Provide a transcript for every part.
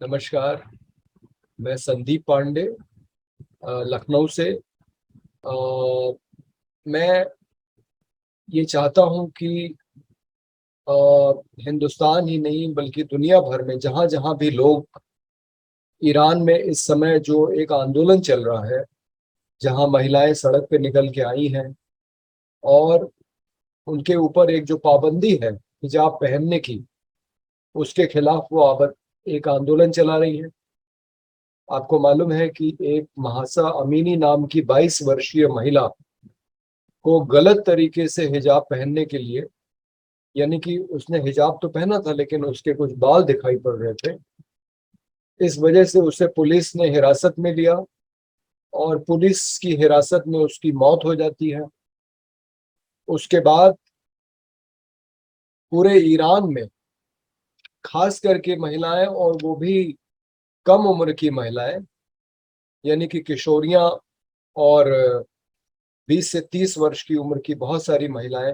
नमस्कार। मैं संदीप पांडे, लखनऊ से। मैं ये चाहता हूँ कि अ, हिंदुस्तान ही नहीं बल्कि दुनिया भर में जहाँ जहाँ भी लोग, ईरान में इस समय जो एक आंदोलन चल रहा है, जहाँ महिलाएं सड़क पे निकल के आई हैं और उनके ऊपर एक जो पाबंदी है हिजाब पहनने की, उसके खिलाफ वो एक आंदोलन चला रही है। आपको मालूम है कि एक महासा अमीनी नाम की 22 वर्षीय महिला को गलत तरीके से हिजाब पहनने के लिए, यानी कि उसने हिजाब तो पहना था लेकिन उसके कुछ बाल दिखाई पड़ रहे थे, इस वजह से उसे पुलिस ने हिरासत में लिया और पुलिस की हिरासत में उसकी मौत हो जाती है। उसके बाद पूरे ईरान में खास करके महिलाएं, और वो भी कम उम्र की महिलाएं, यानी कि किशोरियां और 20 से 30 वर्ष की उम्र की बहुत सारी महिलाएं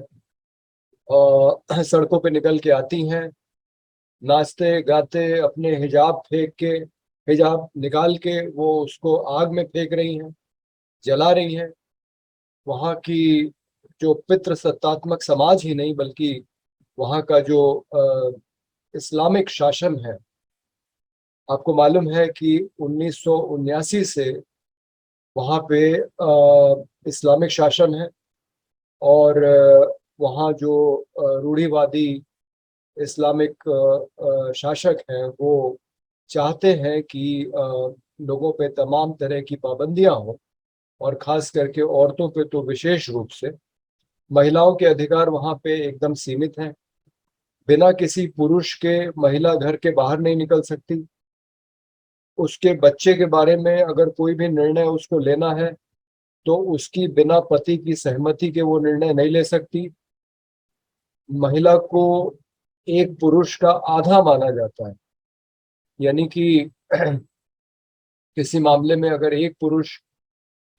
सड़कों पे निकल के आती हैं, नाचते गाते अपने हिजाब फेंक के, हिजाब निकाल के वो उसको आग में फेंक रही हैं, जला रही हैं। वहाँ की जो पितृसत्तात्मक समाज ही नहीं बल्कि वहाँ का जो इस्लामिक शासन है, आपको मालूम है कि 1979 से वहाँ पे इस्लामिक शासन है। और वहाँ जो रूढ़िवादी इस्लामिक शासक हैं वो चाहते हैं कि लोगों पे तमाम तरह की पाबंदियां हों, और खास करके औरतों पे तो विशेष रूप से। महिलाओं के अधिकार वहाँ पे एकदम सीमित हैं। बिना किसी पुरुष के महिला घर के बाहर नहीं निकल सकती। उसके बच्चे के बारे में अगर कोई भी निर्णय उसको लेना है तो उसकी बिना पति की सहमति के वो निर्णय नहीं ले सकती। महिला को एक पुरुष का आधा माना जाता है, यानी कि किसी मामले में अगर एक पुरुष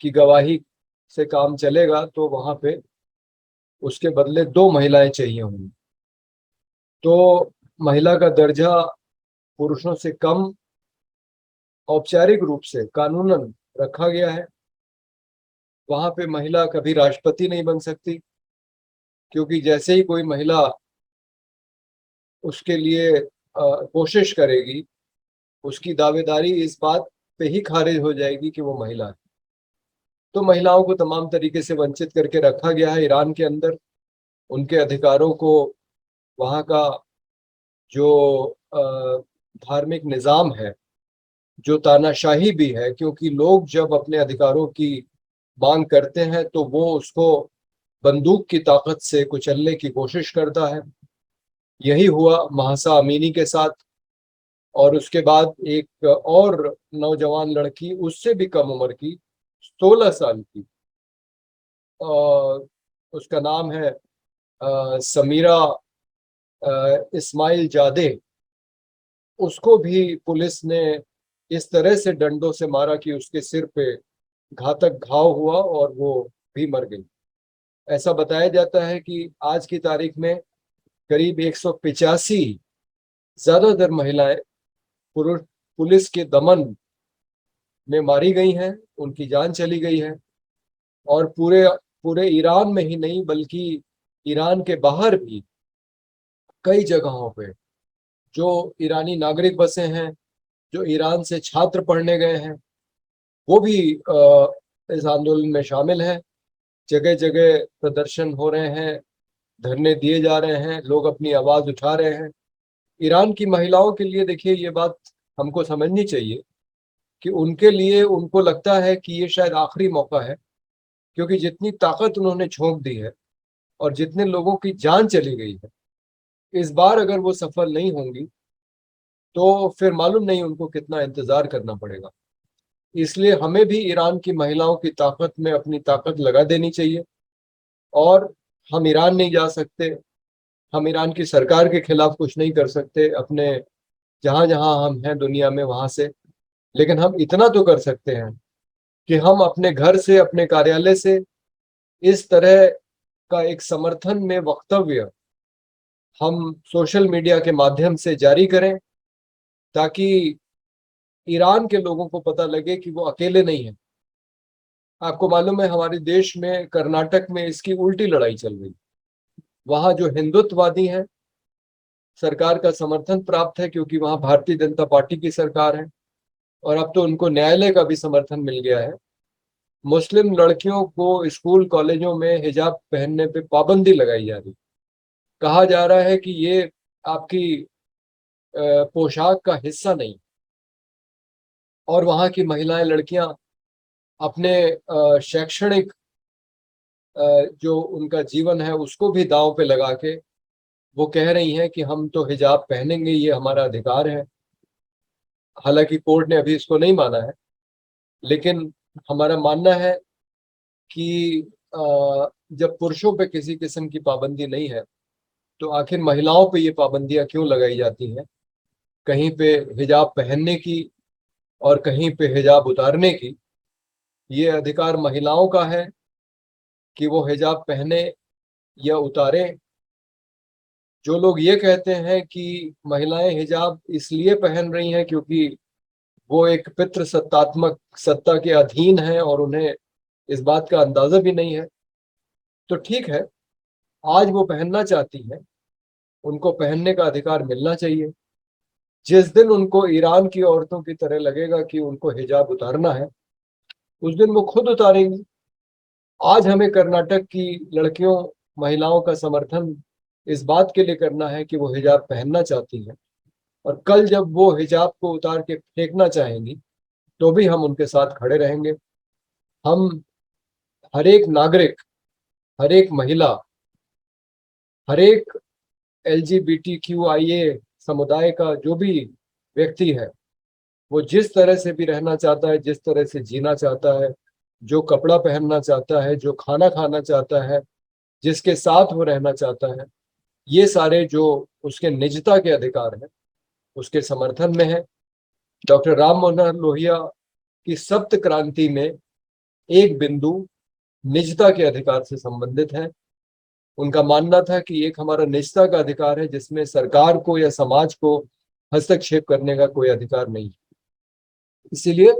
की गवाही से काम चलेगा तो वहां पे उसके बदले दो महिलाएं चाहिए होंगी। तो महिला का दर्जा पुरुषों से कम औपचारिक रूप से कानूनन रखा गया है। वहां पे महिला कभी राष्ट्रपति नहीं बन सकती, क्योंकि जैसे ही कोई महिला उसके लिए कोशिश करेगी, उसकी दावेदारी इस बात पे ही खारिज हो जाएगी कि वो महिला है। तो महिलाओं को तमाम तरीके से वंचित करके रखा गया है ईरान के अंदर। उनके अधिकारों को वहाँ का जो धार्मिक निज़ाम है, जो तानाशाही भी है, क्योंकि लोग जब अपने अधिकारों की मांग करते हैं तो वो उसको बंदूक की ताकत से कुचलने की कोशिश करता है। यही हुआ महासा अमीनी के साथ। और उसके बाद एक और नौजवान लड़की, उससे भी कम उम्र की, 16 साल की, उसका नाम है समीरा इस्माइल जादे। उसको भी पुलिस ने इस तरह से डंडों से मारा कि उसके सिर पे घातक घाव हुआ और वो भी मर गई। ऐसा बताया जाता है कि आज की तारीख में करीब 185 ज्यादातर महिलाएं पुरुष पुलिस के दमन में मारी गई हैं, उनकी जान चली गई है। और पूरे पूरे ईरान में ही नहीं बल्कि ईरान के बाहर भी कई जगहों पे जो ईरानी नागरिक बसे हैं, जो ईरान से छात्र पढ़ने गए हैं, वो भी इस आंदोलन में शामिल हैं। जगह जगह प्रदर्शन हो रहे हैं, धरने दिए जा रहे हैं, लोग अपनी आवाज उठा रहे हैं। ईरान की महिलाओं के लिए देखिए, ये बात हमको समझनी चाहिए कि उनके लिए, उनको लगता है कि ये शायद आखिरी मौका है, क्योंकि जितनी ताकत उन्होंने झोंक दी है और जितने लोगों की जान चली गई है, इस बार अगर वो सफल नहीं होंगी तो फिर मालूम नहीं उनको कितना इंतजार करना पड़ेगा। इसलिए हमें भी ईरान की महिलाओं की ताकत में अपनी ताकत लगा देनी चाहिए। और हम ईरान नहीं जा सकते, हम ईरान की सरकार के खिलाफ कुछ नहीं कर सकते अपने जहां जहां हम हैं दुनिया में वहां से। लेकिन हम इतना तो कर सकते हैं कि हम अपने घर से, अपने कार्यालय से इस तरह का एक समर्थन में वक्तव्य हम सोशल मीडिया के माध्यम से जारी करें, ताकि ईरान के लोगों को पता लगे कि वो अकेले नहीं है। आपको मालूम है हमारे देश में कर्नाटक में इसकी उल्टी लड़ाई चल रही। वहां जो हिंदुत्ववादी हैं, सरकार का समर्थन प्राप्त है क्योंकि वहां भारतीय जनता पार्टी की सरकार है, और अब तो उनको न्यायालय का भी समर्थन मिल गया है। मुस्लिम लड़कियों को स्कूल कॉलेजों में हिजाब पहनने पे पाबंदी लगाई जा रही। कहा जा रहा है कि ये आपकी पोशाक का हिस्सा नहीं। और वहां की महिलाएं, लड़कियां अपने शैक्षणिक जो उनका जीवन है उसको भी दांव पे लगा के वो कह रही हैं कि हम तो हिजाब पहनेंगे, ये हमारा अधिकार है। हालांकि कोर्ट ने अभी इसको नहीं माना है, लेकिन हमारा मानना है कि जब पुरुषों पे किसी किस्म की पाबंदी नहीं है तो आखिर महिलाओं पे ये पाबंदियां क्यों लगाई जाती हैं। कहीं पे हिजाब पहनने की और कहीं पे हिजाब उतारने की। ये अधिकार महिलाओं का है कि वो हिजाब पहने या उतारे। जो लोग ये कहते हैं कि महिलाएं हिजाब इसलिए पहन रही हैं क्योंकि वो एक पितृ सत्तात्मक सत्ता के अधीन है और उन्हें इस बात का अंदाजा भी नहीं है, तो ठीक है, आज वो पहनना चाहती हैं, उनको पहनने का अधिकार मिलना चाहिए। जिस दिन उनको ईरान की औरतों की तरह लगेगा कि उनको हिजाब उतारना है, उस दिन वो खुद उतारेंगी। आज हमें कर्नाटक की लड़कियों, महिलाओं का समर्थन इस बात के लिए करना है कि वो हिजाब पहनना चाहती हैं, और कल जब वो हिजाब को उतार के फेंकना चाहेंगी तो भी हम उनके साथ खड़े रहेंगे। हम हर एक नागरिक, हर एक महिला, हर एक LGBTQIA समुदाय का जो भी व्यक्ति है, वो जिस तरह से भी रहना चाहता है, जिस तरह से जीना चाहता है, जो कपड़ा पहनना चाहता है, जो खाना खाना चाहता है, जिसके साथ वो रहना चाहता है, ये सारे जो उसके निजता के अधिकार हैं उसके समर्थन में है। डॉक्टर राम मनोहर लोहिया की सप्त क्रांति में एक बिंदु निजता के अधिकार से संबंधित है। उनका मानना था कि एक हमारा निजता का अधिकार है जिसमें सरकार को या समाज को हस्तक्षेप करने का कोई अधिकार नहीं। इसीलिए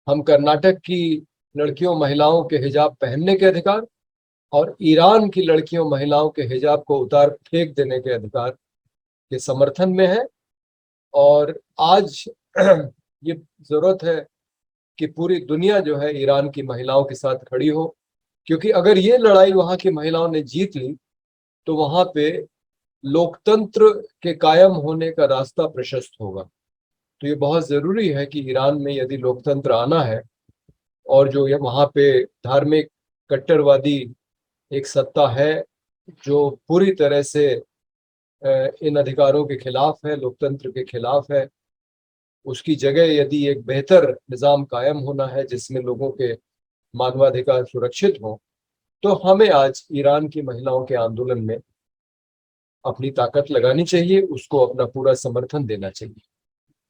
हम कर्नाटक की लड़कियों, महिलाओं के हिजाब पहनने के अधिकार और ईरान की लड़कियों, महिलाओं के हिजाब को उतार फेंक देने के अधिकार के समर्थन में है। और आज ये जरूरत है कि पूरी दुनिया जो है ईरान की महिलाओं के साथ खड़ी हो, क्योंकि अगर ये लड़ाई वहां की महिलाओं ने जीत ली तो वहां पे लोकतंत्र के कायम होने का रास्ता प्रशस्त होगा। तो ये बहुत जरूरी है कि ईरान में यदि लोकतंत्र आना है, और जो ये वहां पे धार्मिक कट्टरवादी एक सत्ता है जो पूरी तरह से इन अधिकारों के खिलाफ है, लोकतंत्र के खिलाफ है, उसकी जगह यदि एक बेहतर निज़ाम कायम होना है जिसमें लोगों के मानवाधिकार सुरक्षित हो, तो हमें आज ईरान की महिलाओं के आंदोलन में अपनी ताकत लगानी चाहिए, उसको अपना पूरा समर्थन देना चाहिए।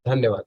धन्यवाद।